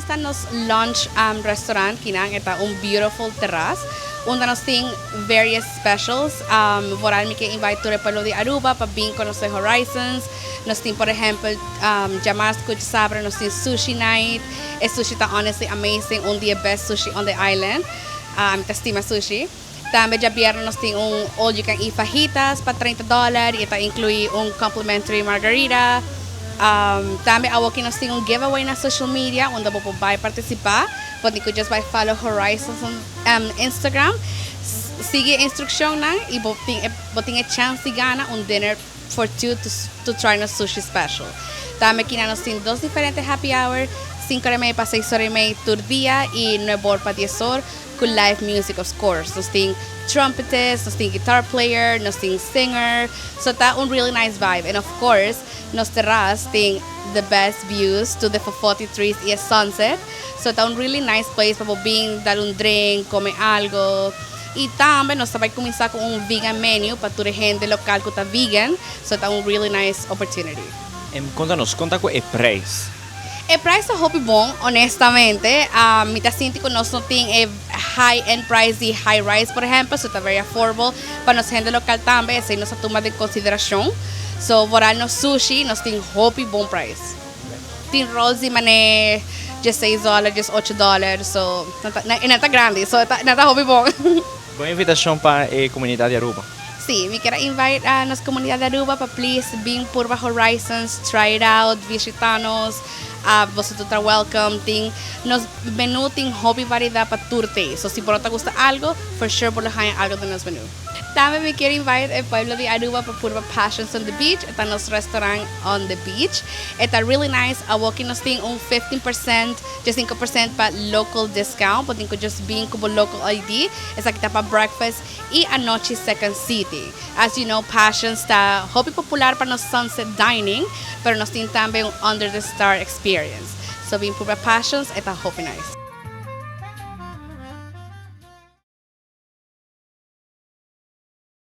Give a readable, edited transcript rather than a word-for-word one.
está nos lunch restaurant kinang eta beautiful terrace. Onde nós tem various specials. Voral me que invite todo o pueblo de Aruba para vir conhecer horizons. Nós tem, por exemplo, llamadas que sabe, nós tem sushi night. E sushi está honestly amazing. Um dia best sushi on the island. Estima sushi. Também já vieram nós tem all you can eat fajitas para $30 e está inclui complimentary margarita. Também aqui nós tem giveaway na social media onde você vai participar. Pode just vai follow Horizons on Instagram. Sigue a instrução e você tem a chance de ganhar dinner for two to try no sushi special. Também aqui nós tem dois diferentes happy hour, 5:30 para 6:30 por dia e 9 para 10 horas. With live music, of course. Nós tem trumpetist, nós tem guitar player, nós tem singer. So tá really nice vibe. And of course, nos terrace tem the best views to the 43 e sunset. So tá really nice place para vir dar drink, comer algo. E também nós vai começar com vegan menu para toda a gente local que está vegan. So tá really nice opportunity. Conta qual é o preço? O preço é muito bom, honestamente. Me está sentindo que nós não temos high-end price de high-rise, por exemplo, so está very affordable. Para nós gente local também, assim, nós tomamos em consideração. So, voral no sushi, nós temos muito bom price. Tem rolls de mané de $6, de $8, so, não está grande, so, não está muito bom. Boa invitação para a comunidade de Aruba. Sim, me quero invite a nossa comunidade de Aruba para please vir por Horizons, try it out, visitar-nos. Você está welcome. Tem nos menu tem hobby variedade para turte. So se por te gusta algo, for sure por dejar algo de nos menu. Também me quero invite ao pueblo de Aruba para purba passions on the beach. Está nos restaurant on the beach. Está really nice. Aqui nós tem 15%, de 5% para local discount. Podem just vir como local ID. Essa aqui está para breakfast e a noche second city. As you know, passions está hobby popular para nos sunset dining, pero nós tem também under the star experience. So being purba passions, está hobby nice.